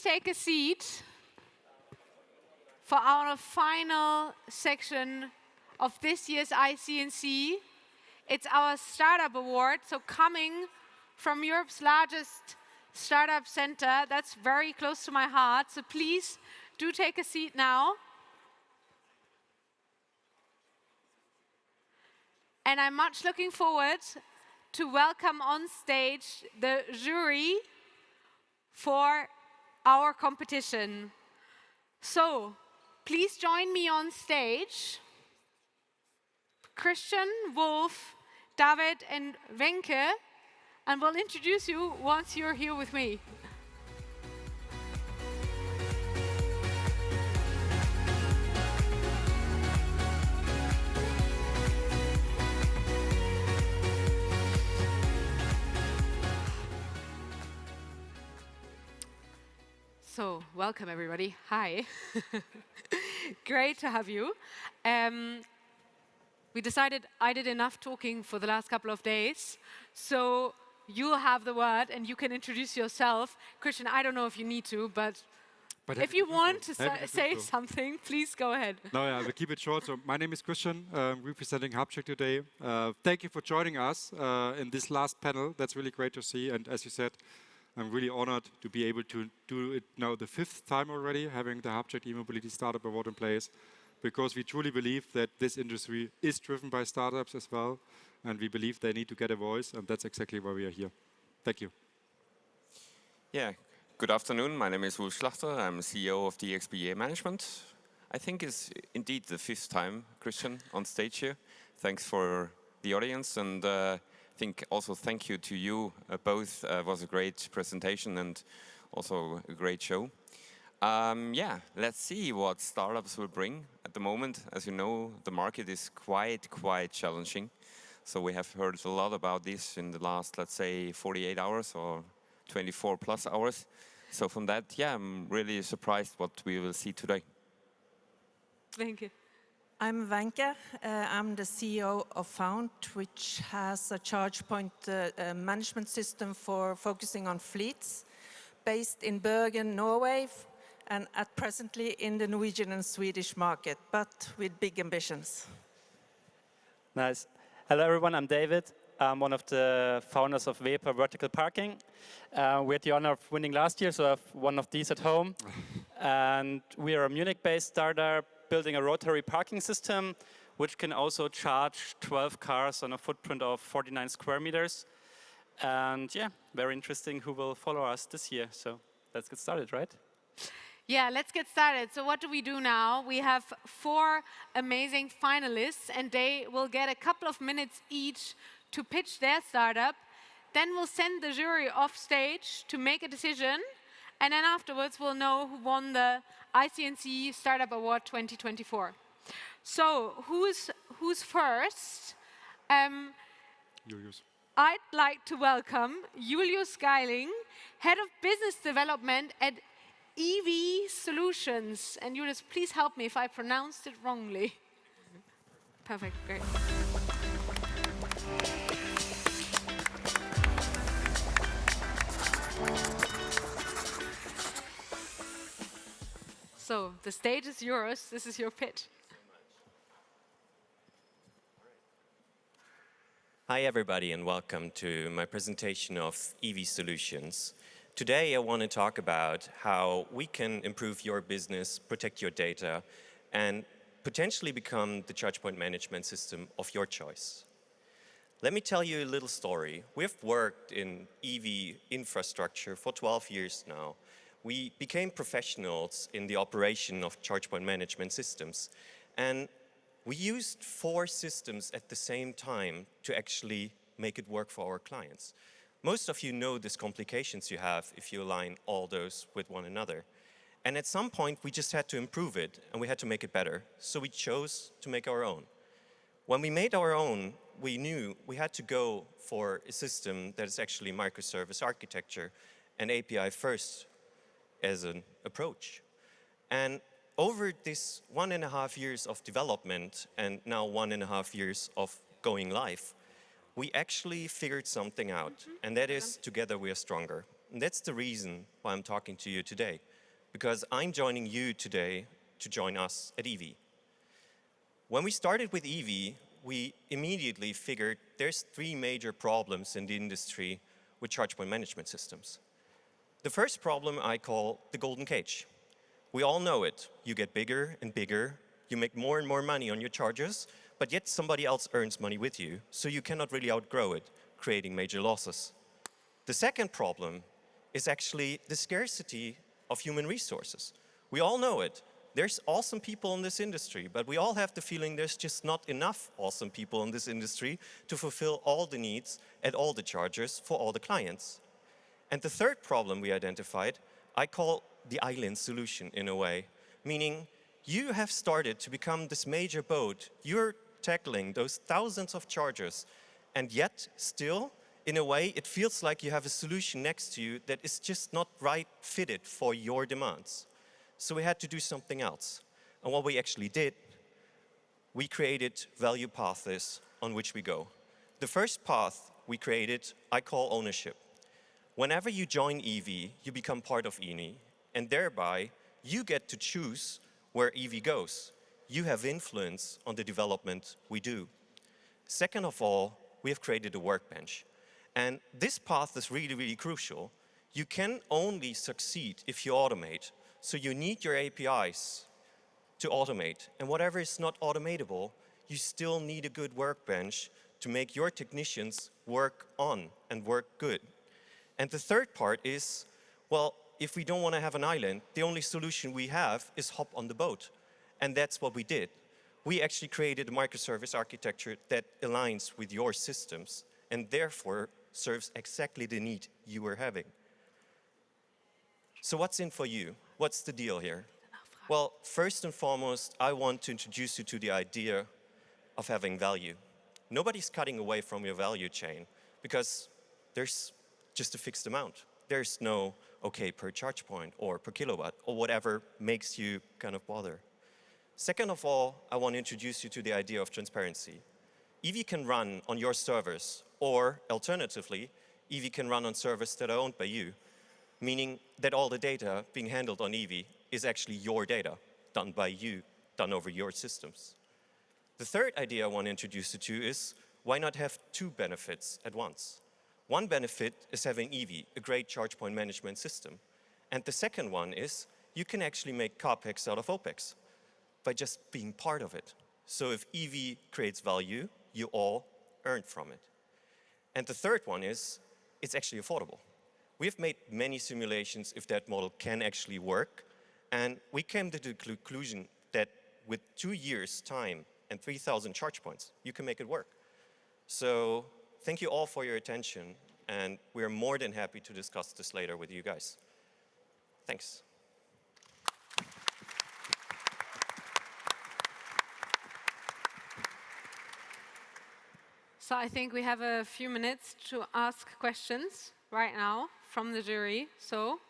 please take a seat for our final section of this year's ICNC. It's our Startup Award, so coming from Europe's largest startup center, that's very close to my heart, so please do take a seat now. And I'm much looking forward to welcome on stage the jury for our competition. So, please join me on stage. Christian, Wolf, David, and Wenke, and we'll introduce you once you're here with me. So, welcome everybody. Hi. Great to have you. We decided I did enough talking for the last couple of days, so you have the word and you can introduce yourself. Christian, I don't know if you need to, but if you want to say something, please go ahead. No, yeah, we'll keep it short. So my name is Christian, representing Hubject today. Thank you for joining us in this last panel. That's really great to see. And as you said, I'm really honored to be able to do it now the 5th time already, having the Hubject eMobility Startup Award in place, because we truly believe that this industry is driven by startups as well, and we believe they need to get a voice, and that's exactly why we are here. Thank you. Yeah, good afternoon. My name is Wolf Schlachter. I'm CEO of DXBA Management. I think it's indeed the 5th time, Christian, on stage here. Thanks for the audience, and I think also thank you to you both. It was a great presentation and also a great show. Yeah, let's see what startups will bring at the moment. As you know, the market is quite challenging. So we have heard a lot about this in the last, let's say, 48 hours or 24 plus hours. So from that, yeah, I'm really surprised what we will see today. Thank you. I'm Wenke. I'm the CEO of Found, which has a charge point management system for focusing on fleets, based in Bergen, Norway, and presently in the Norwegian and Swedish market, but with big ambitions. Nice. Hello everyone, I'm David. I'm one of the founders of Weber Vertical Parking. We had the honor of winning last year, so I have one of these at home. And we are a Munich-based startup building a rotary parking system, which can also charge 12 cars on a footprint of 49 square meters. And yeah, very interesting who will follow us this year. So let's get started, right? Yeah, let's get started. So what do we do now? We have 4 amazing finalists, and they will get a couple of minutes each to pitch their startup. Then we'll send the jury off stage to make a decision, and then afterwards we'll know who won the ICNC Startup Award 2024. So who's first? Julius. I'd like to welcome Julius Geiling, Head of Business Development at EV Solutions. And Julius, please help me if I pronounced it wrongly. Perfect, great. So, the stage is yours. This is your pitch. Hi everybody and welcome to my presentation of EV Solutions. Today I want to talk about how we can improve your business, protect your data, and potentially become the charge point management system of your choice. Let me tell you a little story. We've worked in EV infrastructure for 12 years now. We became professionals in the operation of charge point management systems, and we used 4 systems at the same time to actually make it work for our clients. Most of you know these complications you have if you align all those with one another. And at some point, we just had to improve it, and we had to make it better. So we chose to make our own. When we made our own, we knew we had to go for a system that is actually microservice architecture and API first as an approach. And over this 1.5 years of development and now 1.5 years of going live, we actually figured something out, and that is together we are stronger. And that's the reason why I'm talking to you today. because I'm joining you today to join us at EV. When we started with EV, we immediately figured there's three major problems in the industry with charge point management systems. The first problem I call the golden cage. We all know it. You get bigger and bigger, you make more and more money on your chargers, but yet somebody else earns money with you, so you cannot really outgrow it, creating major losses. The second problem is actually the scarcity of human resources. We all know it. There's awesome people in this industry, but we all have the feeling there's just not enough awesome people in this industry to fulfill all the needs at all the chargers for all the clients. And the third problem we identified, I call the island solution in a way, meaning you have started to become this major boat. You're tackling those thousands of chargers, and yet still, in a way, it feels like you have a solution next to you that is just not right fitted for your demands. So we had to do something else. And what we actually did, we created value paths on which we go. The first path we created, I call ownership. Whenever you join EV, you become part of EV, and thereby you get to choose where EV goes. You have influence on the development we do. Second of all, we have created a workbench. And this path is really, really crucial. You can only succeed if you automate. So you need your APIs to automate. And whatever is not automatable, you still need a good workbench to make your technicians work on and work good. And the third part is, well, if we don't want to have an island, the only solution we have is hop on the boat. And that's what we did. We actually created a microservice architecture that aligns with your systems and therefore serves exactly the need you were having. So what's in for you? What's the deal here? Well, first and foremost, I want to introduce you to the idea of having value. Nobody's cutting away from your value chain because there's just a fixed amount. There's no, okay, per charge point or per kilowatt or whatever makes you kind of bother. Second of all, I want to introduce you to the idea of transparency. EV can run on your servers, or alternatively, EV can run on servers that are owned by you, meaning that all the data being handled on EV is actually your data, done by you, done over your systems. The third idea I want to introduce you to is, why not have two benefits at once? One benefit is having EV, a great charge point management system. And the second one is, you can actually make CapEx out of OpEx by just being part of it. So if EV creates value, you all earn from it. And the third one is, it's actually affordable. We've made many simulations if that model can actually work, and we came to the conclusion that with 2 years' time and 3,000 charge points, you can make it work. So thank you all for your attention, and we're more than happy to discuss this later with you guys. Thanks. So I think we have a few minutes to ask questions right now from the jury. So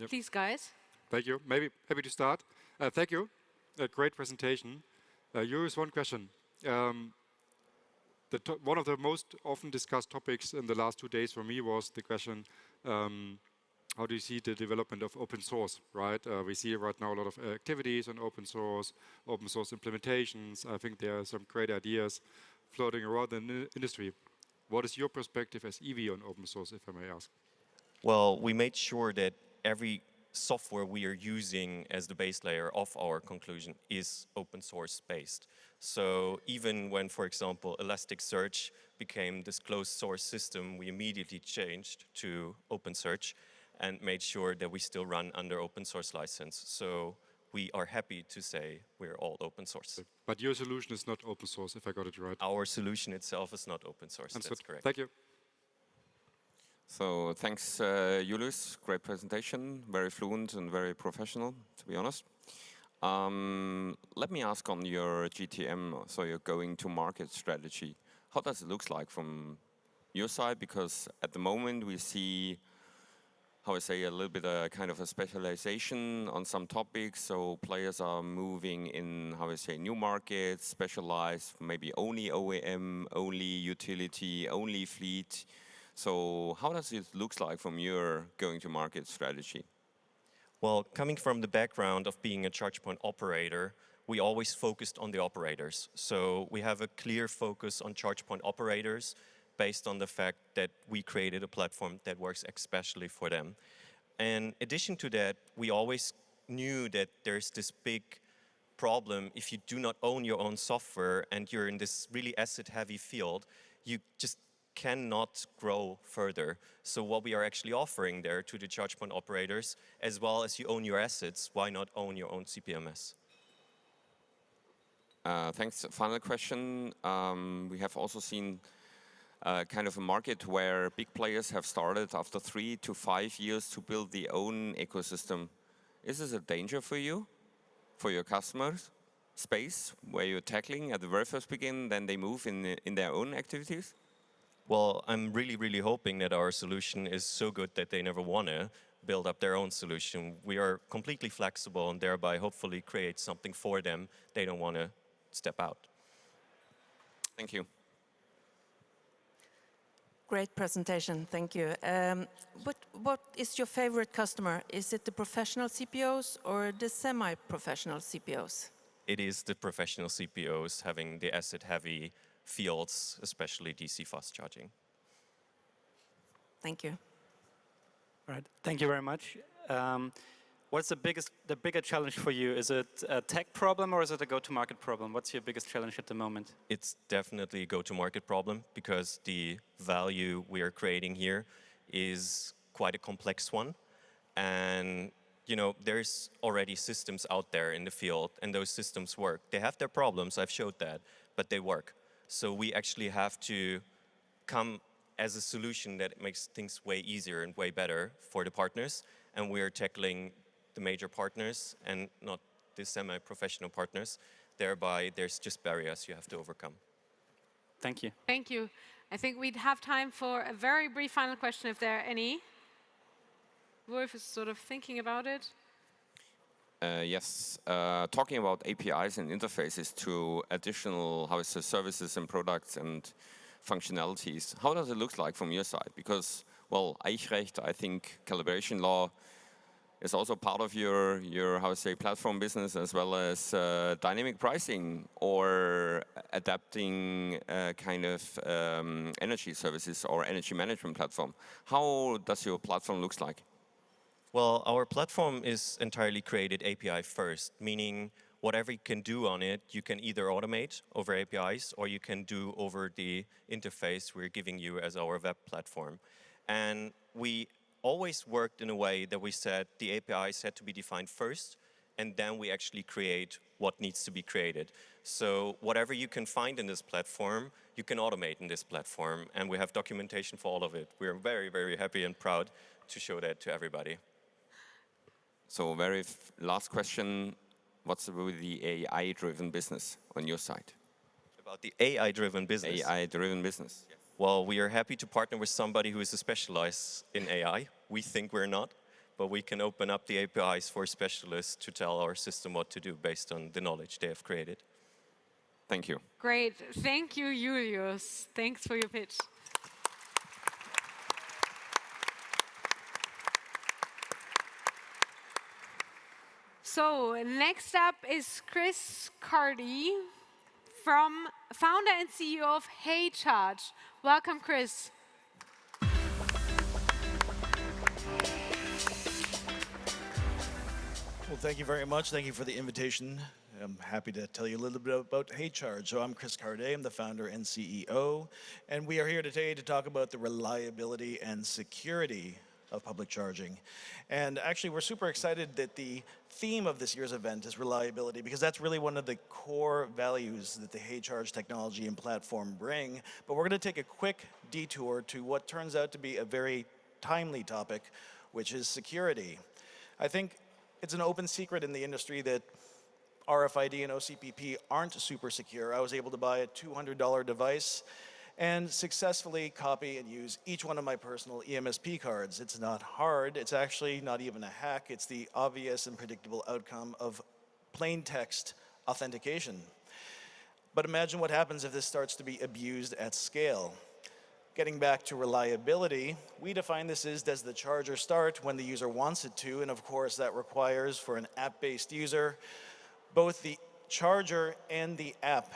please, guys. Thank you. Maybe happy to start. Thank you. A great presentation. Here's one question. One of the most often discussed topics in the last 2 days for me was the question, how do you see the development of open source, right? We see right now a lot of activities on open source implementations. I think there are some great ideas floating around in the industry. What is your perspective as EV on open source, if I may ask? Well, we made sure that every software we are using as the base layer of our conclusion is open source based. So even when, for example, Elasticsearch became this closed source system, we immediately changed to OpenSearch and made sure that we still run under open source license. So we are happy to say we're all open source. But your solution is not open source, if I got it right. Our solution itself is not open source. Understood. That's correct. Thank you. So thanks, Julius. Great presentation. Very fluent and very professional, to be honest. Let me ask on your GTM, so your going to market strategy. How does it look like from your side? Because at the moment we see, how I say, a little bit kind of a specialization on some topics. So players are moving in, how I say, new markets, specialized, maybe only OEM, only utility, only fleet. So how does it look like from your going to market strategy? Well, coming from the background of being a charge point operator, we always focused on the operators. So we have a clear focus on charge point operators based on the fact that we created a platform that works especially for them. In addition to that, we always knew that there's this big problem if you do not own your own software and you're in this really asset-heavy field, you just cannot grow further. So what we are actually offering there to the charge point operators, as well as you own your assets, why not own your own CPMS? Thanks. Final question. We have also seen kind of a market where big players have started after 3 to 5 years to build their own ecosystem. Is this a danger for you, for your customers? Space where you're tackling at the very first beginning, then they move in their own activities? Well, I'm really, really hoping that our solution is so good that they never want to build up their own solution. We are completely flexible and thereby hopefully create something for them. They don't want to step out. Thank you. Great presentation, thank you. What is your favorite customer? Is it the professional CPOs or the semi-professional CPOs? It is the professional CPOs having the asset-heavy fields, especially DC fast charging. Thank you. All right, thank you very much. What's the bigger challenge for you? Is it a tech problem or is it a go-to-market problem? What's your biggest challenge at the moment? It's definitely a go-to-market problem because the value we are creating here is quite a complex one. And you know, there's already systems out there in the field and those systems work. They have their problems, I've showed that, but they work. So we actually have to come as a solution that makes things way easier and way better for the partners. And we are tackling the major partners and not the semi-professional partners. Thereby, there's just barriers you have to overcome. Thank you. Thank you. I think we'd have time for a very brief final question if there are any. Wolf is sort of thinking about it. Yes, talking about APIs and interfaces to additional services and products and functionalities, how does it look like from your side? Because, well, Eichrecht, I think calibration law is also part of your platform business, as well as dynamic pricing or adapting kind of energy services or energy management platform. How does your platform look like? Well, our platform is entirely created API first, meaning whatever you can do on it, you can either automate over APIs or you can do over the interface we're giving you as our web platform. And we always worked in a way that we said the APIs had to be defined first, and then we actually create what needs to be created. So whatever you can find in this platform, you can automate in this platform, and we have documentation for all of it. We're very, very happy and proud to show that to everybody. So very last question, what's with the AI-driven business on your side? About the AI-driven business? AI-driven business. Yes. Well, we are happy to partner with somebody who is specialized in AI. We think we're not, but we can open up the APIs for specialists to tell our system what to do based on the knowledge they have created. Thank you. Great. Thank you, Julius. Thanks for your pitch. So next up is Chris Cardy, founder and CEO of HyCharge. Welcome, Chris. Well, thank you very much. Thank you for the invitation. I'm happy to tell you a little bit about HyCharge. So I'm Chris Carday, I'm the founder and CEO, and we are here today to talk about the reliability and security of public charging. And actually, we're super excited that the theme of this year's event is reliability, because that's really one of the core values that the HyCharge technology and platform bring. But we're going to take a quick detour to what turns out to be a very timely topic, which is security. I think it's an open secret in the industry that RFID and OCPP aren't super secure. I was able to buy a $200 device and successfully copy and use each one of my personal EMSP cards. It's not hard. It's actually not even a hack. It's the obvious and predictable outcome of plain text authentication. But imagine what happens if this starts to be abused at scale. Getting back to reliability, we define this as does the charger start when the user wants it to, and of course that requires for an app-based user both the charger and the app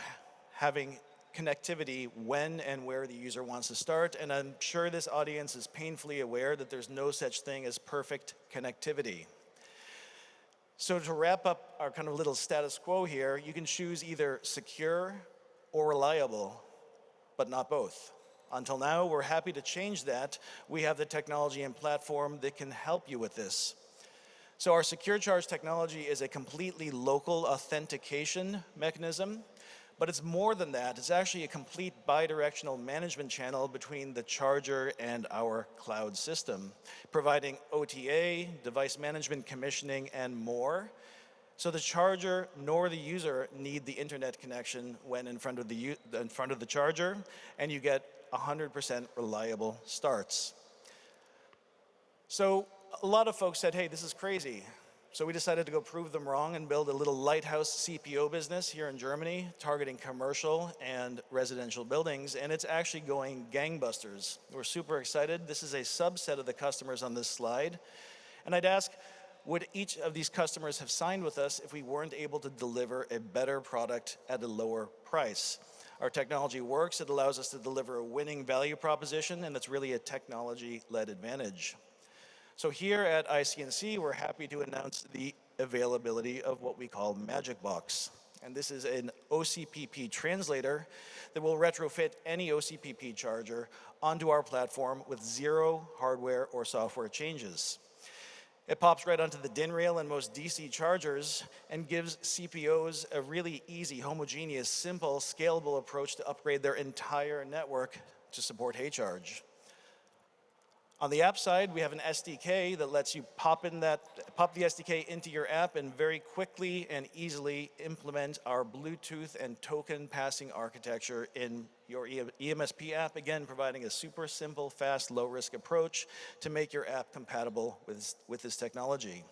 having connectivity when and where the user wants to start, and I'm sure this audience is painfully aware that there's no such thing as perfect connectivity. So to wrap up our kind of little status quo here, you can choose either secure or reliable, but not both. Until now, we're happy to change that. We have the technology and platform that can help you with this. So our Secure Charge technology is a completely local authentication mechanism, but it's more than that. It's actually a complete bidirectional management channel between the charger and our cloud system, providing OTA, device management, commissioning, and more. So the charger nor the user need the internet connection when in front of the charger, and you get 100% reliable starts. So a lot of folks said, hey, this is crazy. So we decided to go prove them wrong and build a little lighthouse CPO business here in Germany, targeting commercial and residential buildings, and it's actually going gangbusters. We're super excited. This is a subset of the customers on this slide. And I'd ask, would each of these customers have signed with us if we weren't able to deliver a better product at a lower price? Our technology works. It allows us to deliver a winning value proposition, and it's really a technology-led advantage. So here at ICNC, we're happy to announce the availability of what we call Magic Box. And this is an OCPP translator that will retrofit any OCPP charger onto our platform with zero hardware or software changes. It pops right onto the DIN rail in most DC chargers and gives CPOs a really easy, homogeneous, simple, scalable approach to upgrade their entire network to support HyCharge. On the app side, we have an SDK that lets you pop the SDK into your app and very quickly and easily implement our Bluetooth and token passing architecture in your EMSP app, again, providing a super simple, fast, low-risk approach to make your app compatible with this technology.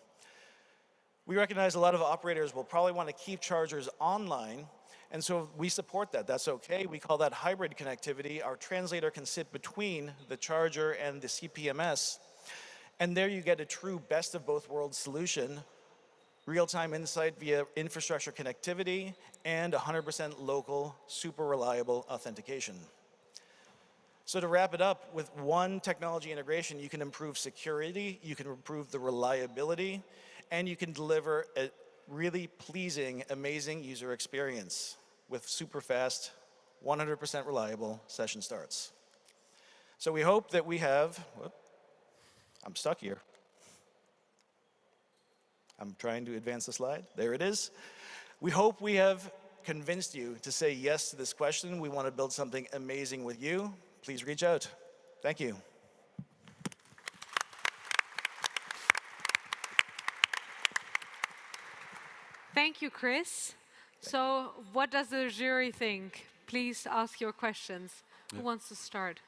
We recognize a lot of operators will probably want to keep chargers online, and so we support that. That's okay. We call that hybrid connectivity. Our translator can sit between the charger and the CPMS, and there you get a true best of both worlds solution, real-time insight via infrastructure connectivity, and 100% local, super reliable authentication. So to wrap it up, with one technology integration, you can improve security, you can improve the reliability, and you can deliver a really pleasing, amazing user experience with super fast, 100% reliable session starts. So we hope that we have, I'm stuck here. I'm trying to advance the slide. There it is. We hope we have convinced you to say yes to this question. We want to build something amazing with you. Please reach out. Thank you. Thank you, Chris. So what does the jury think? Please ask your questions. Who wants to start?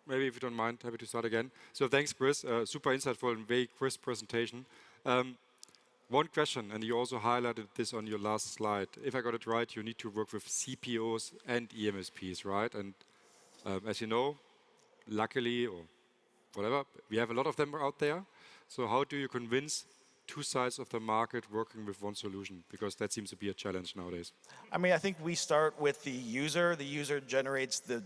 Maybe if you don't mind, happy to start again. So thanks, Chris. Super insightful and very crisp presentation. One question, and you also highlighted this on your last slide. If I got it right, you need to work with CPOs and EMSPs, right? And as you know, luckily or whatever, we have a lot of them out there. So how do you convince two sides of the market working with one solution? Because that seems to be a challenge nowadays. I mean, I think we start with the user. The user generates the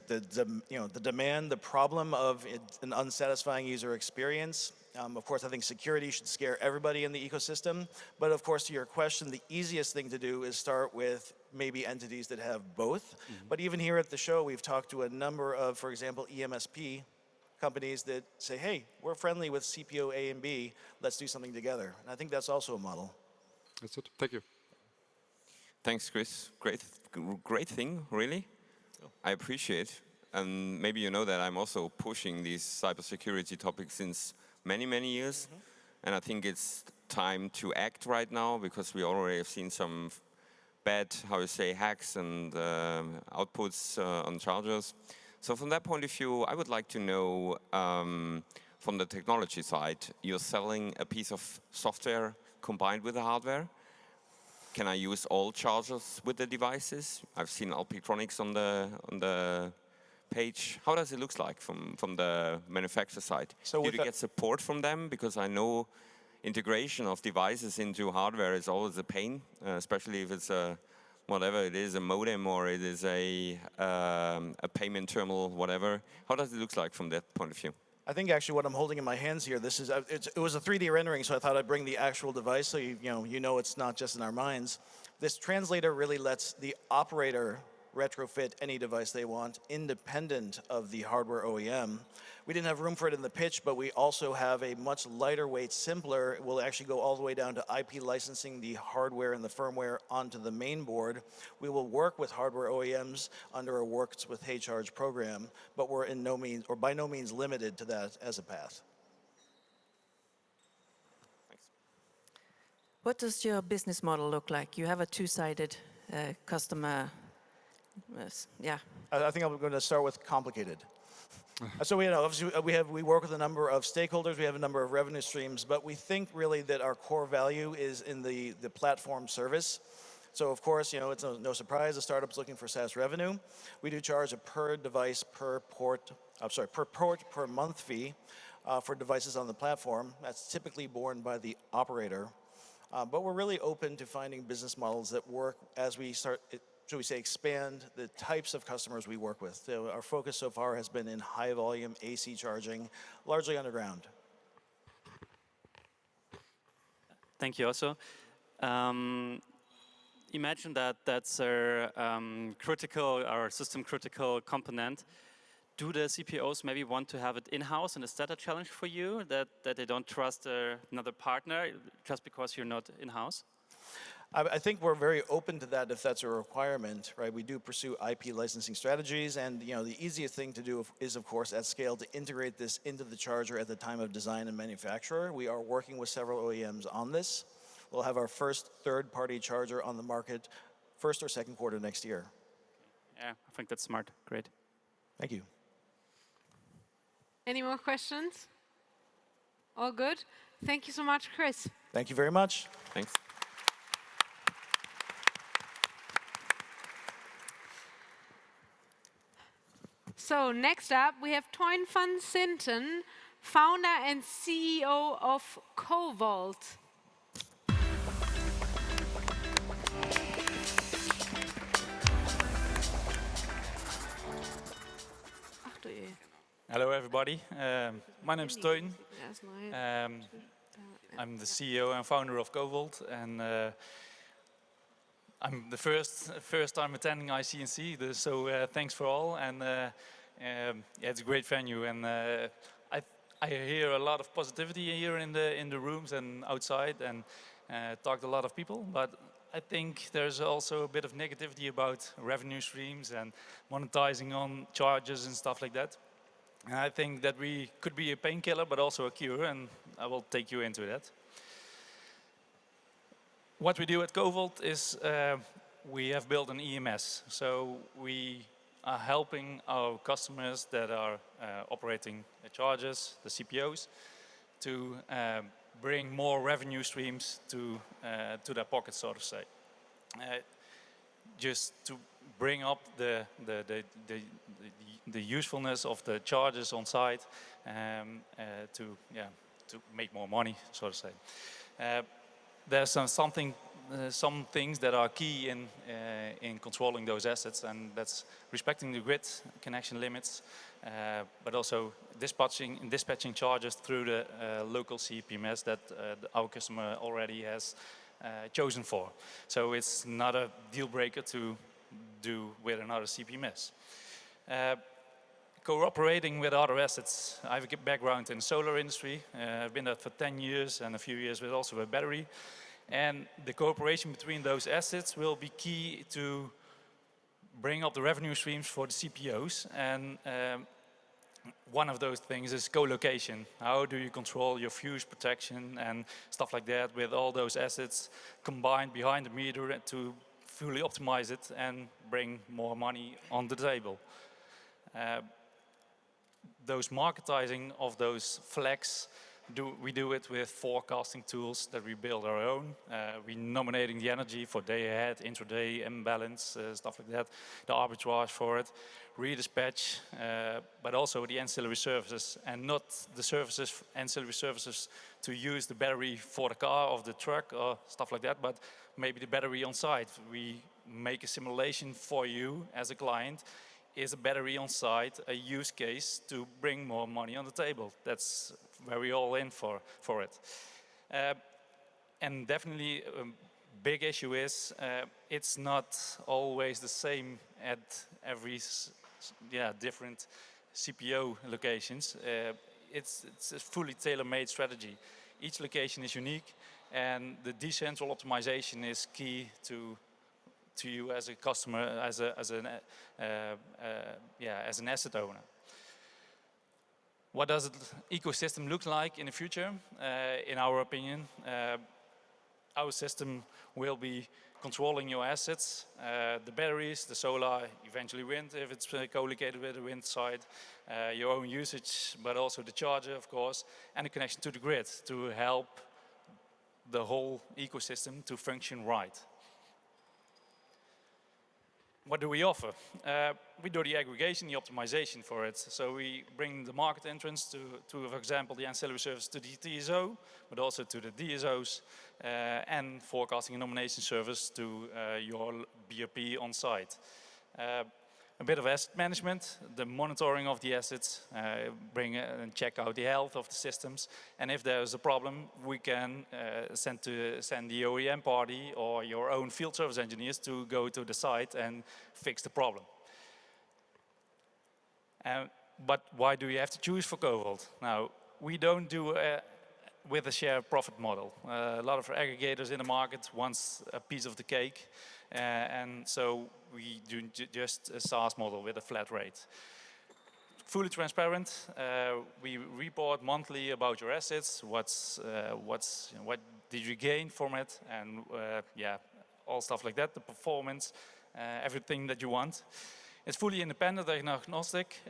demand, the problem of an unsatisfying user experience. Of course, I think security should scare everybody in the ecosystem. But of course, to your question, the easiest thing to do is start with maybe entities that have both. But even here at the show, we've talked to a number of, for example, EMSP companies that say, hey, we're friendly with CPO A and B, let's do something together. And I think that's also a model. That's it. Thank you. Thanks, Chris. Great thing, really. I appreciate. And maybe you know that I'm also pushing these cybersecurity topics since many, many years. And I think it's time to act right now because we already have seen some bad, hacks and outputs on chargers. So from that point of view, I would like to know, from the technology side, you're selling a piece of software combined with the hardware. Can I use all chargers with the devices? I've seen Alpitronics on the page, how does it look like from the manufacturer side? So Do you get support from them? Because I know integration of devices into hardware is always a pain, especially if it's whatever it is, a modem or it is a payment terminal, whatever. How does it look like from that point of view? I think actually what I'm holding in my hands here, this is it was a 3D rendering, so I thought I'd bring the actual device so you know it's not just in our minds. This translator really lets the operator retrofit any device they want, independent of the hardware OEM. We didn't have room for it in the pitch, but we also have a much lighter weight, simpler. We'll actually go all the way down to IP licensing the hardware and the firmware onto the main board. We will work with hardware OEMs under a Works with HyCharge program, but we're in no means, or by no means limited to that as a path. Thanks. What does your business model look like? You have a two-sided customer. Yeah. I think I'm going to start with complicated. So obviously we work with a number of stakeholders, we have a number of revenue streams, but we think really that our core value is in the platform service. So of course, it's no surprise a startup's looking for SaaS revenue. We do charge a per device, per port, per month fee for devices on the platform. That's typically borne by the operator. But we're really open to finding business models that work as we start, should we say, expand the types of customers we work with. So our focus so far has been in high volume AC charging, largely underground. Thank you also. Imagine that that's a critical or system critical component. Do the CPOs maybe want to have it in-house, and is that a challenge for you, that they don't trust another partner just because you're not in-house? I think we're very open to that if that's a requirement, right? We do pursue IP licensing strategies, and the easiest thing to do is, of course, at scale to integrate this into the charger at the time of design and manufacture. We are working with several OEMs on this. We'll have our first third-party charger on the market first or second quarter next year. Yeah, I think that's smart. Great. Thank you. Any more questions? All good? Thank you so much, Chris. Thank you very much. Thanks. So next up, we have Toyn van Sinten, founder and CEO of Koval. Hello, everybody. My name is Teun. I'm the CEO and founder of Koval, and I'm the first time attending ICNC, so thanks for all. And yeah, it's a great venue, and I hear a lot of positivity here in the rooms and outside, and talked to a lot of people. But I think there's also a bit of negativity about revenue streams and monetizing on charges and stuff like that. And I think that we could be a painkiller, but also a cure, and I will take you into that. What we do at Koval is we have built an EMS. So we are helping our customers that are operating the chargers, the CPOs, to bring more revenue streams to their pocket, so to say. Just to bring up the usefulness of the chargers on site, to make more money, so to say. There's some things that are key in controlling those assets, and that's respecting the grid connection limits, but also dispatching chargers through the local CPMS that our customer already has chosen for. So it's not a deal breaker to do with another CPMS. Cooperating with other assets. I have a background in the solar industry. I've been there for 10 years and a few years with also a battery. And the cooperation between those assets will be key to bring up the revenue streams for the CPOs. And one of those things is co-location. How do you control your fuse protection and stuff like that with all those assets combined behind the meter to fully optimize it and bring more money on the table. Those marketizing of those flex We do it with forecasting tools that we build our own. We're nominating the energy for day ahead, intraday, imbalance, stuff like that, the arbitrage for it, redispatch, but also the ancillary services, and not the services, ancillary services to use the battery for the car or the truck or stuff like that, but maybe the battery on site. We make a simulation for you as a client. Is a battery on site a use case to bring more money on the table? That's where we all in for it. And definitely a big issue is it's not always the same at every different CPO locations. It's a fully tailor-made strategy. Each location is unique, and the decentral optimization is key to you as a customer, as an asset owner. What does the ecosystem look like in the future? In our opinion, our system will be controlling your assets, the batteries, the solar, eventually wind, if it's co-located with the wind side, your own usage, but also the charger, of course, and the connection to the grid to help the whole ecosystem to function right. What do we offer? We do the aggregation, the optimization for it. So we bring the market entrance to for example, the ancillary service to the TSO, but also to the DSOs, and forecasting and nomination service to your BOP on site. A bit of asset management, the monitoring of the assets, bring and check out the health of the systems. And if there's a problem, we can send the OEM party or your own field service engineers to go to the site and fix the problem. But why do you have to choose for Koval? Now, we don't do with a share profit model. A lot of aggregators in the market wants a piece of the cake. And so we do just a SaaS model with a flat rate. Fully transparent. We report monthly about your assets. What did you gain from it, and all stuff like that. The performance, everything that you want. It's fully independent and agnostic.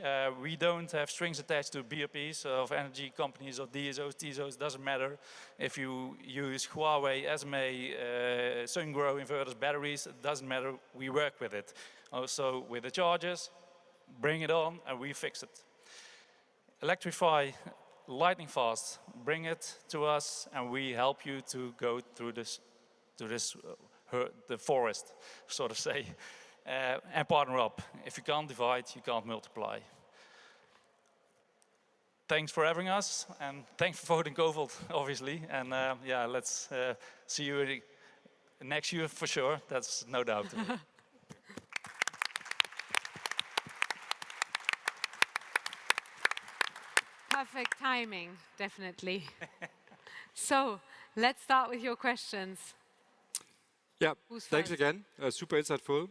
We don't have strings attached to BOPs of energy companies or DSOs, TSOs, doesn't matter. If you use Huawei, SMA, Sungrow inverters, batteries, it doesn't matter, we work with it. Also with the chargers, bring it on and we fix it. Electrify lightning fast, bring it to us and we help you to go through the forest, so to say. And partner up. If you can't divide, you can't multiply. Thanks for having us, and thanks for voting Koval, obviously. And let's see you next year for sure. That's no doubt. Perfect timing, definitely. So let's start with your questions. Yeah, Who's thanks first? again. Super insightful.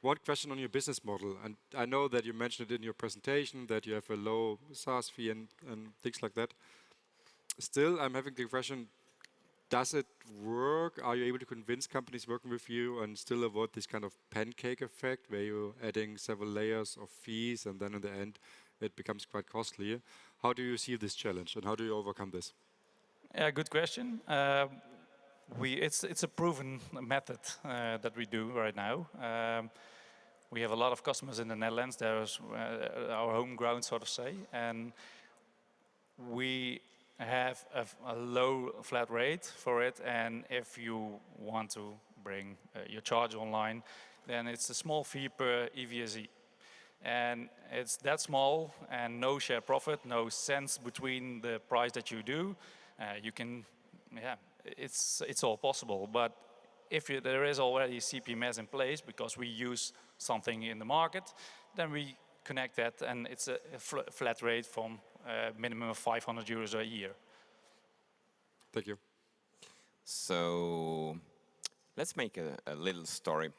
One question on your business model, and I know that you mentioned it in your presentation that you have a low SaaS fee and things like that. Still, I'm having the question, does it work? Are you able to convince companies working with you and still avoid this kind of pancake effect where you're adding several layers of fees and then in the end it becomes quite costly? How do you see this challenge and how do you overcome this? Yeah, good question. It's a proven method that we do right now. We have a lot of customers in the Netherlands. There's our home ground, so to say, and we have a low flat rate for it. And if you want to bring your charge online, then it's a small fee per EVSE. And it's that small and no share profit, no cents between the price that you do. You can, it's all possible. But if there is already CPMS in place because we use something in the market, then we connect that and it's a flat rate from a minimum of 500 euros a year. Thank you. So let's make a little story.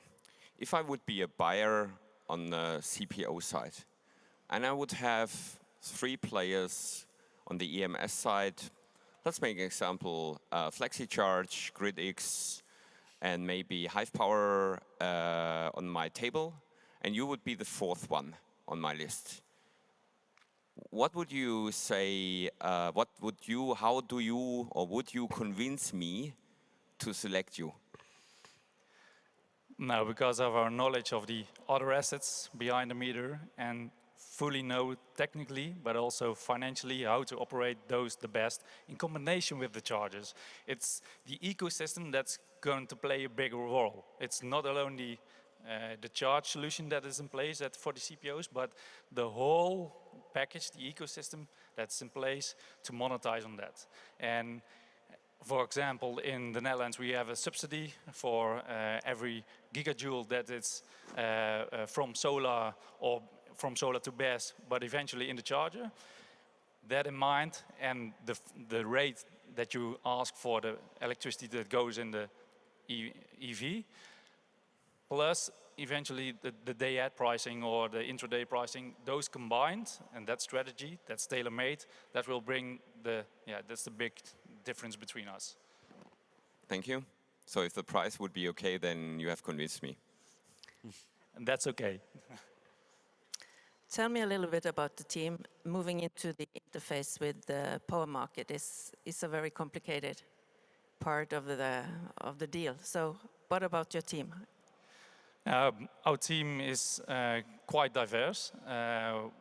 If I would be a buyer on the CPO side, and I would have 3 players on the EMS side, let's make an example, HyCharge, GridX, and maybe Hive Power on my table, and you would be the 4th one on my list. what would you say, how do you, or would you convince me to select you? No, because of our knowledge of the other assets behind the meter and fully know technically, but also financially, how to operate those the best in combination with the chargers. It's the ecosystem that's going to play a bigger role. It's not only the charge solution that is in place for the CPOs, but the whole package, the ecosystem that's in place to monetize on that. And for example, in the Netherlands, we have a subsidy for every gigajoule that it's from solar or from solar to BESS, but eventually in the charger. That in mind, and the rate that you ask for the electricity that goes in the EV, plus eventually the day-ahead pricing or the intraday pricing, those combined, and that strategy, that's tailor-made, that will bring that's the big difference between us. Thank you. So if the price would be okay, then you have convinced me. And that's okay. Tell me a little bit about the team. Moving into the interface with the power market is a very complicated part of the deal. So what about your team? Our team is quite diverse.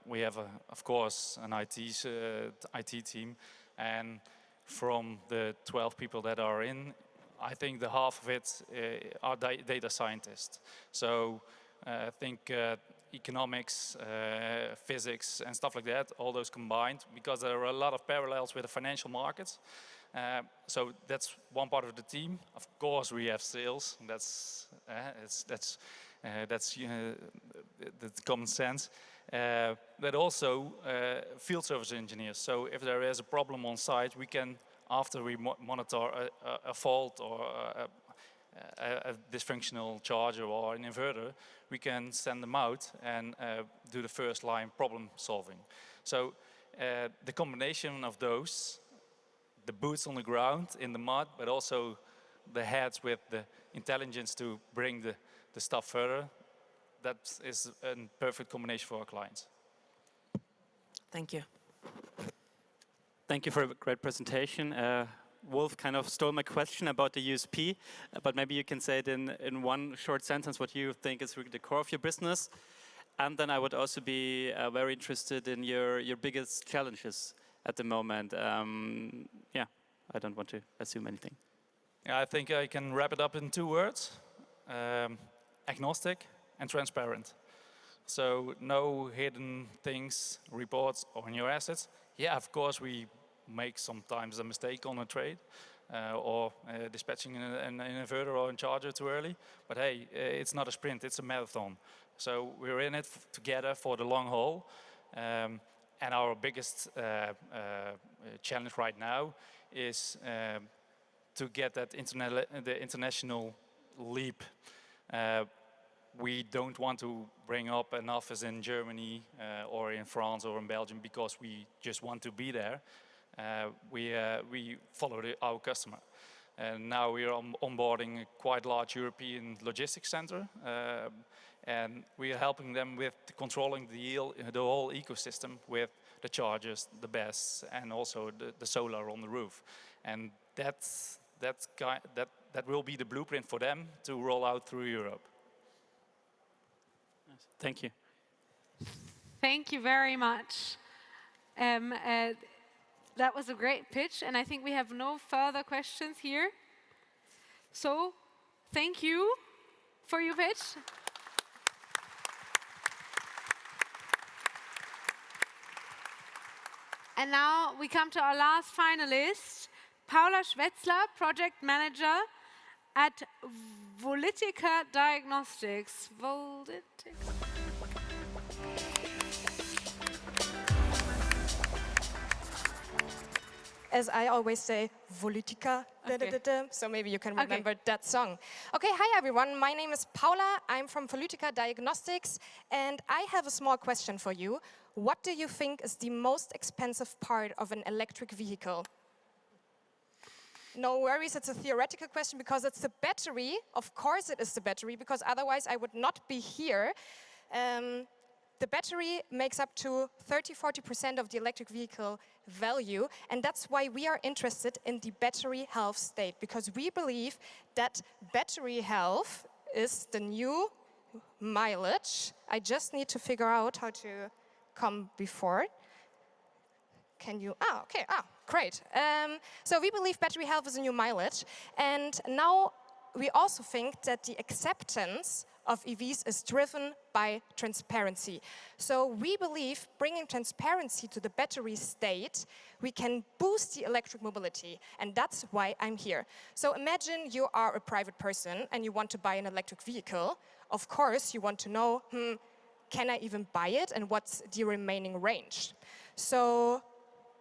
We have, of course, an IT team, and from the 12 people that are in, I think the half of it are data scientists. So I think economics, physics, and stuff like that, all those combined, because there are a lot of parallels with the financial markets. So that's one part of the team. Of course, we have sales. That's common sense. But also field service engineers. So if there is a problem on site, we can, after we monitor a fault or a dysfunctional charger or an inverter, we can send them out and do the first line problem solving. So the combination of those, the boots on the ground in the mud, but also the heads with the intelligence to bring the stuff further, that is a perfect combination for our clients. Thank you. Thank you for a great presentation. Wolf kind of stole my question about the USP, but maybe you can say it in one short sentence what you think is really the core of your business. And then I would also be very interested in your biggest challenges at the moment. Yeah, I don't want to assume anything. Yeah, I think I can wrap it up in 2 words. Agnostic and transparent. So no hidden things, reports on your assets. Yeah, of course, we make sometimes a mistake on a trade or dispatching an inverter or a charger too early. But hey, it's not a sprint, it's a marathon. So we're in it together for the long haul. And our biggest challenge right now is to get that the international leap. We don't want to bring up an office in Germany or in France or in Belgium because we just want to be there. We follow our customer. And now we are onboarding a quite large European logistics center. And we are helping them with controlling the whole ecosystem with the chargers, the BESS, and also the solar on the roof. And that will be the blueprint for them to roll out through Europe. Thank you. Thank you very much. That was a great pitch, and I think we have no further questions here. So, thank you for your pitch. And now we come to our last finalist, Paula Schwetzler, Project Manager at Volitica Diagnostics. As I always say, Volitica, Okay. so maybe you can remember that song. Okay, hi everyone, my name is Paula, I'm from Volitica Diagnostics, and I have a small question for you. What do you think is the most expensive part of an electric vehicle? No worries, it's a theoretical question because it's the battery. Of course it is the battery, because otherwise I would not be here. the battery makes up to 30–40% of the electric vehicle value, and that's why we are interested in the battery health state, because we believe that battery health is the new mileage. I just need to figure out how to come before. Can you? Okay. Great. So we believe battery health is a new mileage, and now we also think that the acceptance of EVs is driven by transparency. So we believe bringing transparency to the battery state, we can boost the electric mobility, and that's why I'm here. So imagine you are a private person and you want to buy an electric vehicle. Of course, you want to know, can I even buy it, and what's the remaining range? So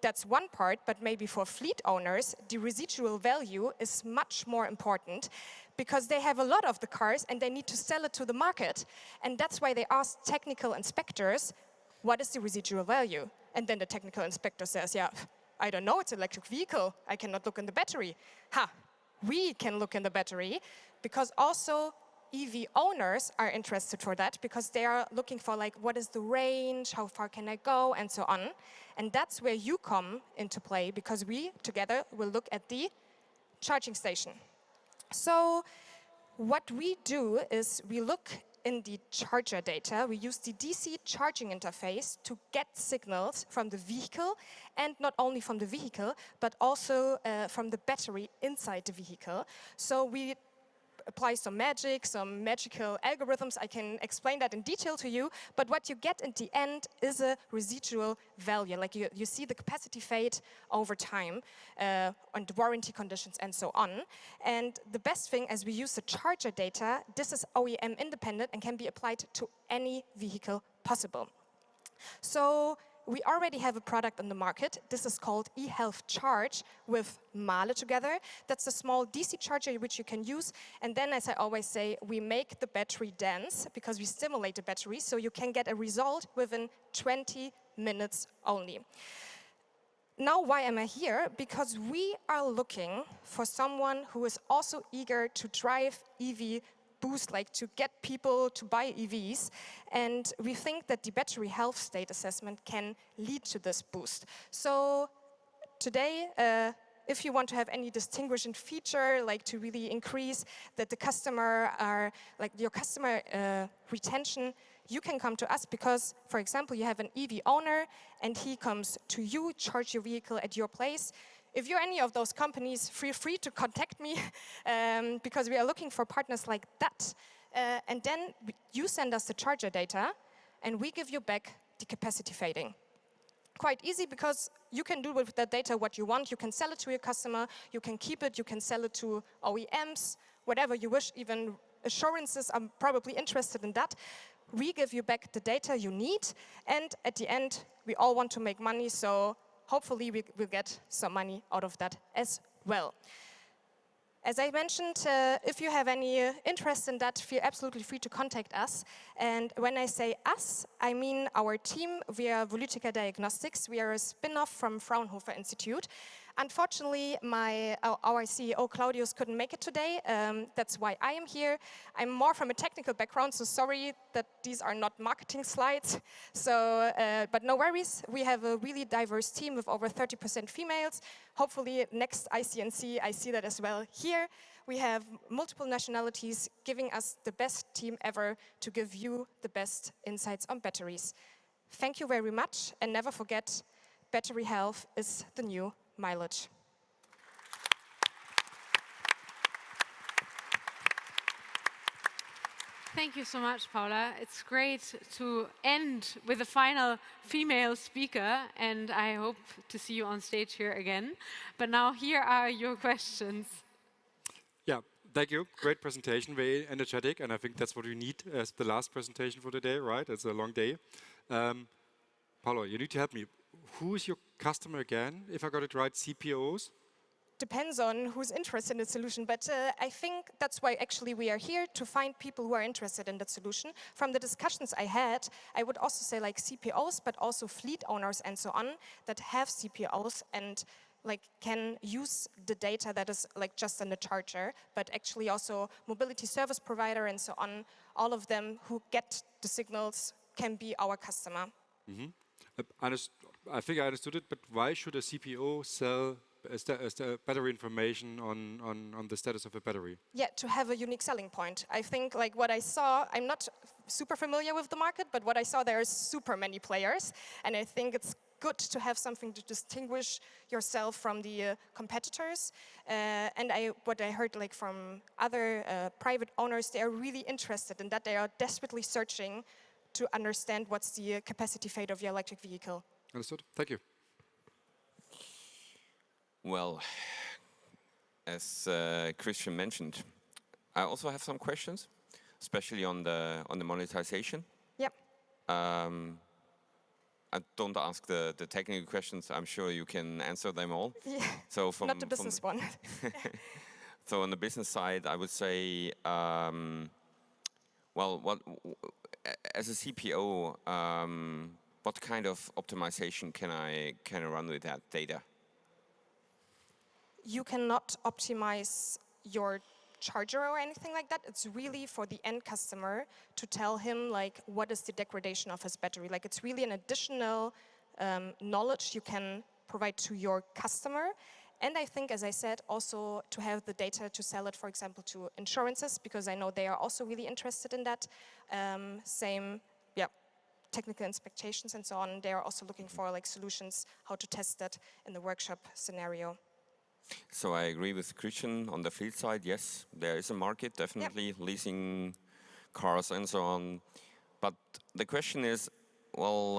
that's one part, but maybe for fleet owners, the residual value is much more important, because they have a lot of the cars and they need to sell it to the market. And that's why they ask technical inspectors, what is the residual value? And then the technical inspector says, yeah, I don't know, it's an electric vehicle. I cannot look in the battery. We can look in the battery, because also EV owners are interested for that, because they are looking for, like, what is the range, how far can I go, and so on. And that's where you come into play, because we together will look at the charging station. So what we do is we look in the charger data. We use the DC charging interface to get signals from the vehicle, and not only from the vehicle, but also from the battery inside the vehicle. So we apply some magic, some magical algorithms. I can explain that in detail to you, but what you get in the end is a residual value. Like you see the capacity fade over time, and warranty conditions and so on. And the best thing, as we use the charger data, this is OEM independent and can be applied to any vehicle possible. So we already have a product on the market. This is called HyCharge with Mahle together. That's a small DC charger which you can use. And then, as I always say, we make the battery dense, because we stimulate the battery, so you can get a result within 20 minutes only. Now, why am I here? Because we are looking for someone who is also eager to drive EV boost, like to get people to buy EVs. And we think that the battery health state assessment can lead to this boost. So today, if you want to have any distinguishing feature, like to really increase that the customer are, like your customer retention, you can come to us, because, for example, you have an EV owner and he comes to you, charge your vehicle at your place. If you're any of those companies, feel free to contact me, because we are looking for partners like that. And then you send us the charger data, and we give you back the capacity fading. Quite easy, because you can do with that data what you want. You can sell it to your customer, you can keep it, you can sell it to OEMs, whatever you wish. Even assurances are probably interested in that. We give you back the data you need, and at the end, we all want to make money, so hopefully we will get some money out of that as well. As I mentioned, if you have any interest in that, feel absolutely free to contact us. And when I say us, I mean our team. We are Volutica Diagnostics. We are a spin-off from Fraunhofer Institute. Unfortunately, our CEO, Claudius, couldn't make it today. That's why I am here. I'm more from a technical background, so sorry that these are not marketing slides. So, but no worries. We have a really diverse team with over 30% females. Hopefully, next ICNC, I see that as well here. We have multiple nationalities, giving us the best team ever to give you the best insights on batteries. Thank you very much, and never forget, battery health is the new mileage. Thank you so much, Paula. It's great to end with a final female speaker, and I hope to see you on stage here again. But now here are your questions. Yeah, thank you. Great presentation, very energetic, and I think that's what we need as the last presentation for today, right? It's a long day. Paula, you need to help me. Who is your customer again, if I got it right, CPOs? Depends on who's interested in the solution, but I think that's why actually we are here, to find people who are interested in that solution. From the discussions I had, I would also say like CPOs, but also fleet owners and so on, that have CPOs and like can use the data that is like just in the charger, but actually also mobility service provider and so on, all of them who get the signals can be our customer. I think I understood it, but why should a CPO sell battery information on the status of a battery? Yeah, to have a unique selling point. I think like what I saw, I'm not super familiar with the market, but what I saw, there are super many players, and I think it's good to have something to distinguish yourself from the competitors. And what I heard like from other private owners, they are really interested in that. They are desperately searching to understand what's the capacity fate of your electric vehicle. Understood. Thank you. Well, as Christian mentioned, I also have some questions, especially on the monetization. Yep. I don't ask the technical questions. I'm sure you can answer them all. Yeah. So Not the business one. So on the business side, I would say, well, as a CPO, what kind of optimization can I run with that data? You cannot optimize your charger or anything like that. It's really for the end customer to tell him like what is the degradation of his battery. Like it's really an additional knowledge you can provide to your customer. And I think, as I said, also to have the data to sell it, for example, to insurances, because I know they are also really interested in that. Same, yeah, technical inspections and so on. They are also looking for like solutions, how to test that in the workshop scenario. So I agree with Christian on the fleet side. Yes, there is a market, definitely, leasing cars and so on. But the question is, well,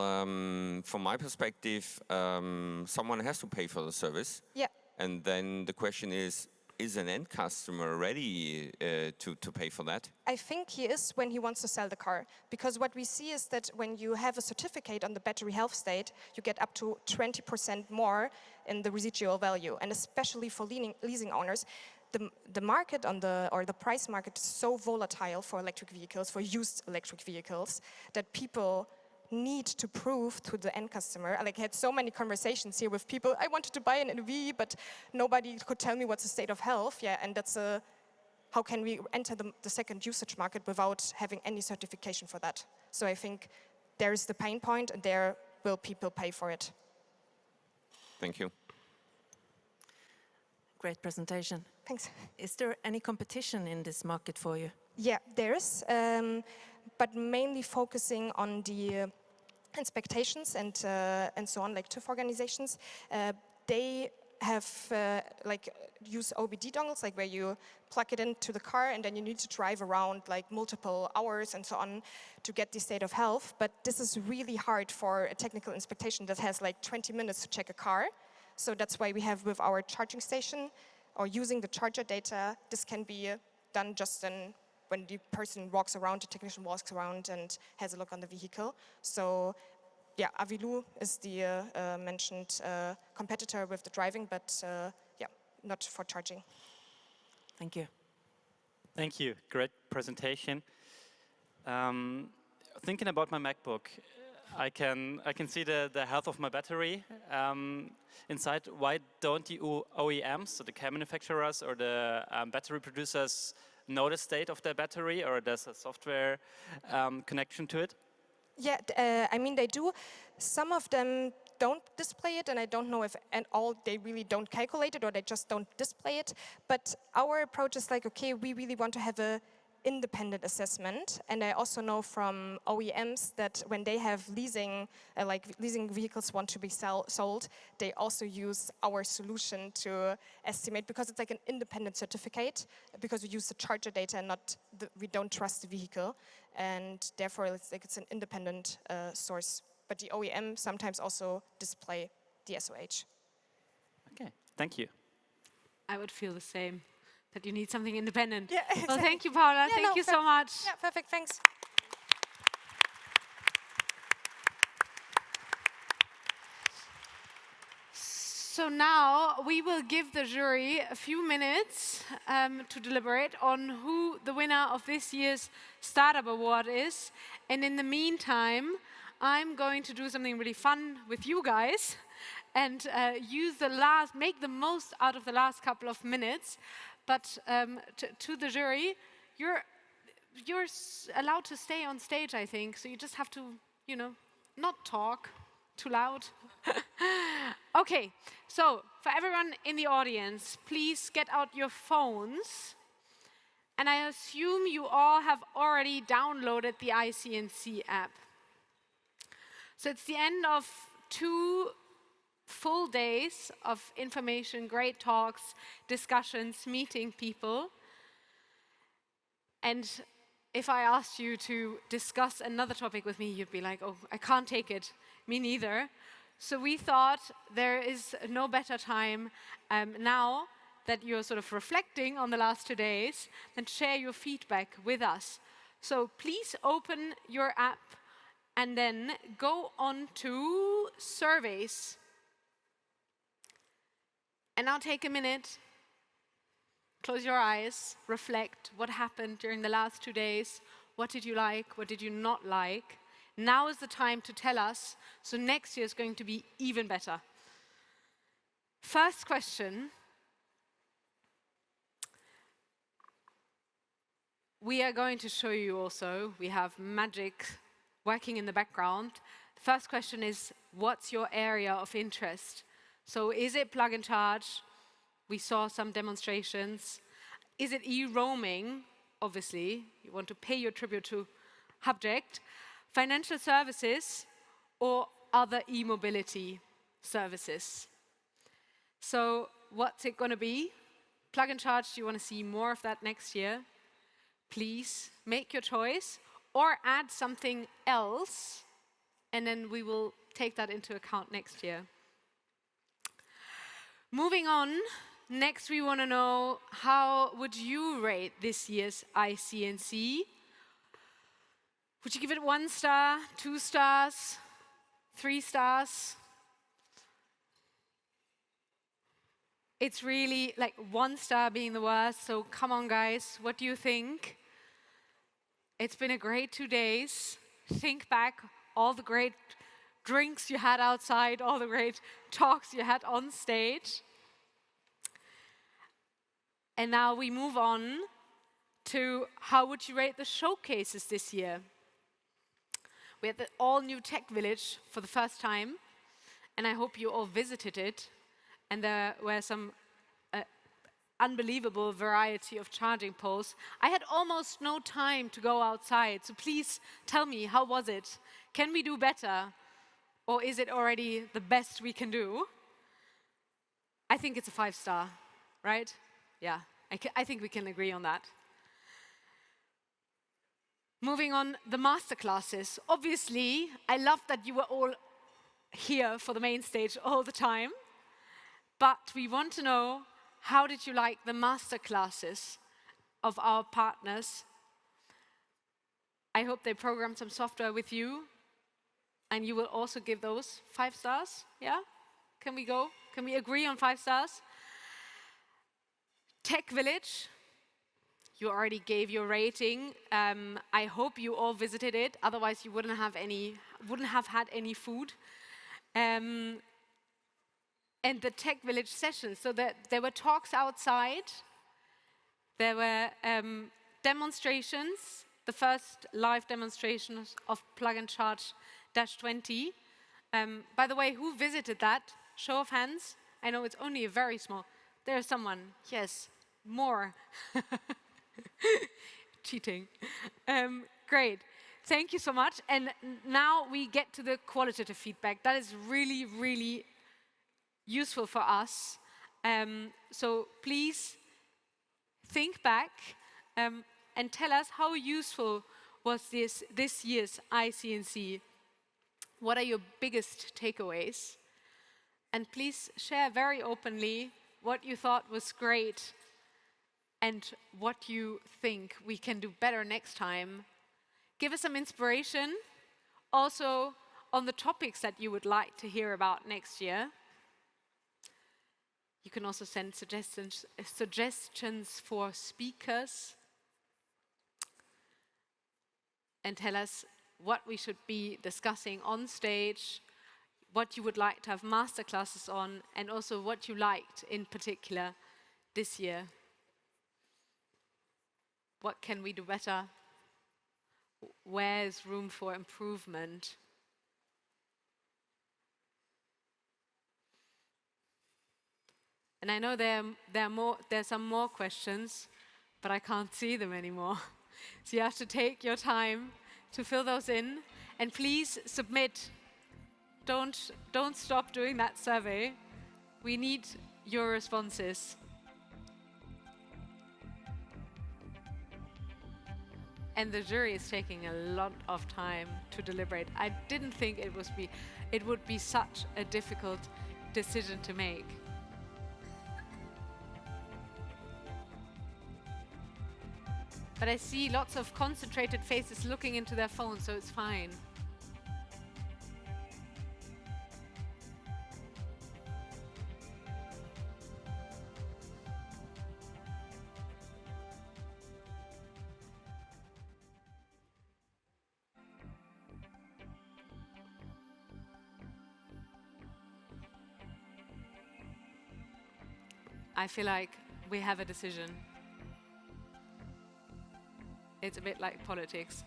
from my perspective, someone has to pay for the service. Yeah. And then the question is an end customer ready to pay for that? I think he is when he wants to sell the car. Because what we see is that when you have a certificate on the battery health state, you get up to 20% more in the residual value. And especially for leasing owners, the market or the price market is so volatile for electric vehicles, for used electric vehicles, that people need to prove to the end customer. I had so many conversations here with people. I wanted to buy an EV, but nobody could tell me what's the state of health. Yeah, and that's how can we enter the second usage market without having any certification for that? So I think there is the pain point, and there will people pay for it. Thank you. Great presentation. Thanks. Is there any competition in this market for you? Yeah, there is, but mainly focusing on the inspections and so on, like TÜV organizations. They have use OBD dongles, like where you plug it into the car and then you need to drive around like multiple hours and so on to get the state of health. But this is really hard for a technical inspection that has like 20 minutes to check a car. So that's why we have with our charging station or using the charger data, this can be done just when the person walks around, the technician walks around and has a look on the vehicle. So yeah, Avilu is the mentioned competitor with the driving, but yeah, not for charging. Thank you. Thank you. Great presentation. Thinking about my MacBook, I can see the health of my battery inside. Why don't the OEMs, so the car manufacturers or the battery producers, know the state of their battery, or there's a software connection to it? Yeah, I mean they do. Some of them don't display it, and I don't know if they really don't calculate it or they just don't display it. But our approach is like, okay, we really want to have a independent assessment. And I also know from OEMs that when they have leasing vehicles want to be sold, they also use our solution to estimate, because it's like an independent certificate, because we use the charger data and we don't trust the vehicle, and therefore it's an independent source. But the OEM sometimes also display the SOH. Okay, thank you. I would feel the same. That you need something independent. Yeah, exactly. Well, thank you, Paula. Yeah, thank you so much. Yeah, perfect. Thanks. So now we will give the jury a few minutes to deliberate on who the winner of this year's Startup Award is. And in the meantime, I'm going to do something really fun with you guys and make the most out of the last couple of minutes. But to the jury, you're allowed to stay on stage, I think. So you just have to you know, not talk too loud. Okay, so for everyone in the audience, please get out your phones. And I assume you all have already downloaded the ICNC app. So it's the end of 2 full days of information, great talks, discussions, meeting people. And if I asked you to discuss another topic with me, you'd be like, oh, I can't take it. Me neither. So we thought there is no better time now that you're sort of reflecting on the last 2 days than share your feedback with us. So please open your app and then go on to surveys. And now take a minute, close your eyes, reflect what happened during the last 2 days. What did you like? What did you not like? Now is the time to tell us, so next year is going to be even better. First question. We are going to show you also, we have magic working in the background. The first question is, what's your area of interest? So is it plug and charge? We saw some demonstrations. Is it e-roaming? Obviously, you want to pay your tribute to Hubject. Financial services or other e-mobility services. So what's it going to be? Plug and charge, do you want to see more of that next year? Please make your choice or add something else, and then we will take that into account next year. Moving on, next we want to know, how would you rate this year's ICNC? Would you give it 1 star, 2 stars, 3 stars? It's really like 1 star being the worst, so come on guys, what do you think? It's been a great 2 days. Think back, all the great drinks you had outside, all the great talks you had on stage. And now we move on to, how would you rate the showcases this year? We had the all-new Tech Village for the first time, and I hope you all visited it. And there were some unbelievable variety of charging poles. I had almost no time to go outside, so please tell me, how was it? Can we do better? Or is it already the best we can do? I think it's a 5 star, right? Yeah, I think we can agree on that. Moving on, the masterclasses. Obviously, I love that you were all here for the main stage all the time. But we want to know, how did you like the masterclasses of our partners? I hope they programmed some software with you, and you will also give those 5 stars, yeah? Can we go? Can we agree on 5 stars? Tech Village, you already gave your rating. I hope you all visited it, otherwise you wouldn't have had any food. And the Tech Village sessions, so that there were talks outside, there were demonstrations, the first live demonstrations of Plug and Charge -20. By the way, who visited that? Show of hands. I know it's only a very small. There's someone. Yes, more. Cheating. Great. Thank you so much. And now we get to the qualitative feedback. That is really, really useful for us. So please think back and tell us, how useful was this year's ICNC? What are your biggest takeaways? And please share very openly what you thought was great and what you think we can do better next time. Give us some inspiration also on the topics that you would like to hear about next year. You can also send suggestions for speakers and tell us what we should be discussing on stage, what you would like to have masterclasses on, and also what you liked in particular this year. What can we do better? Where is room for improvement? And I know there's some more questions, but I can't see them anymore. So you have to take your time to fill those in. And please submit. Don't stop doing that survey. We need your responses. And the jury is taking a lot of time to deliberate. I didn't think it would be such a difficult decision to make. But I see lots of concentrated faces looking into their phones, so it's fine. I feel like we have a decision. It's a bit like politics.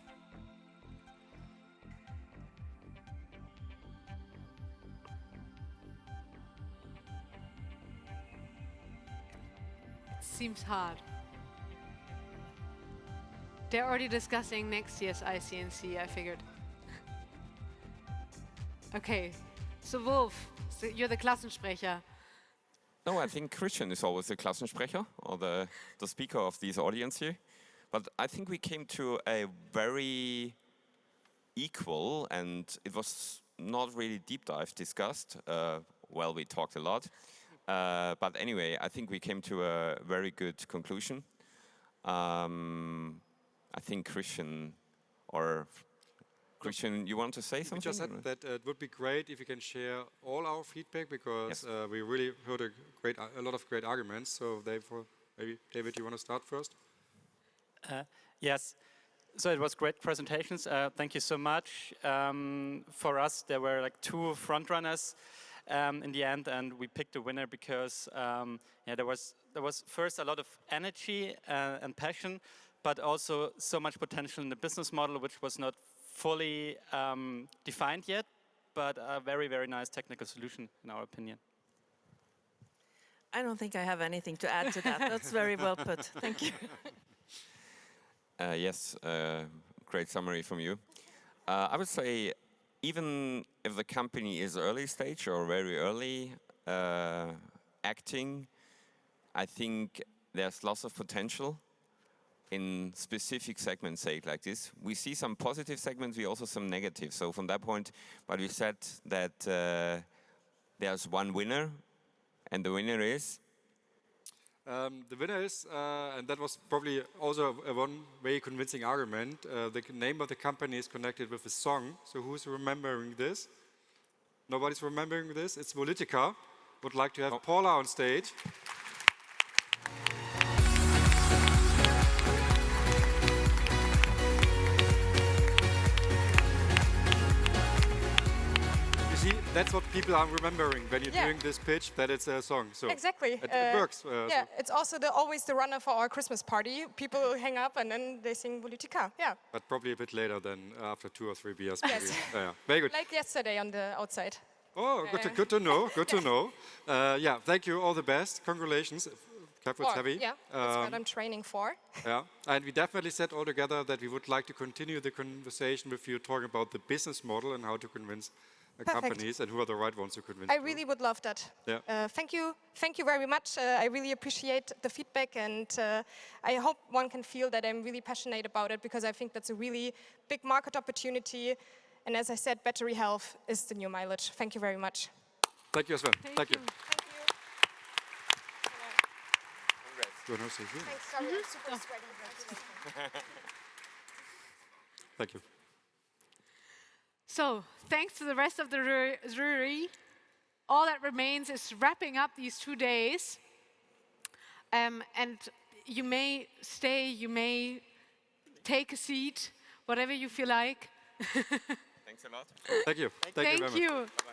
It seems hard. They're already discussing next year's ICNC, I figured. Okay, so Wolf, so you're the Klassensprecher. No, I think Christian is always the Klassensprecher, or the speaker of this audience here. But I think we came to a very equal, and it was not really deep dive discussed. Well, we talked a lot. But anyway, I think we came to a very good conclusion. I think Christian, you want to say something? We just said that it would be great if you can share all our feedback, because we really heard a lot of great arguments. So therefore, maybe David, you want to start first? Yes, so it was great presentations. Thank you so much. For us, there were like 2 front runners in the end, and we picked a winner because there was first a lot of energy and passion, but also so much potential in the business model, which was not fully defined yet, but a very, very nice technical solution in our opinion. I don't think I have anything to add to that. That's very well put. Thank you. Yes, great summary from you. I would say, even if the company is early stage or very early acting, I think there's lots of potential in specific segments, say it like this. We see some positive segments, we also some negative. So from that point, but we said that there's one winner, and the winner is? The winner is, and that was probably also one very convincing argument, the name of the company is connected with a song. So who's remembering this? Nobody's remembering this? It's Politica. Would like to have Paula on stage. That's what people are remembering when you're doing this pitch, that it's a song. So exactly. It works. Yeah, it's also always the runner for our Christmas party. People hang up and then they sing Politica. Yeah. But probably a bit later than after 2 or 3 beers. Yes. Very good. Like yesterday on the outside. Oh, good to know. Good to know. Yeah, thank you. All the best. Congratulations. Careful, heavy. Yeah, that's what I'm training for. Yeah, and we definitely said all together that we would like to continue the conversation with you, talking about the business model and how to convince companies and who are the right ones to convince. I really would love that. Yeah. Thank you very much. I really appreciate the feedback, and I hope one can feel that I'm really passionate about it, because I think that's a really big market opportunity. And as I said, battery health is the new mileage. Thank you very much. Thank you as well. Thank you. Thanks, sorry, I'm super sweaty. Thank you. So, thanks to the rest of the jury. All that remains is wrapping up these 2 days. And you may stay, you may take a seat, whatever you feel like. Thanks a lot. Thank you. Thank you very much. you. Bye-bye.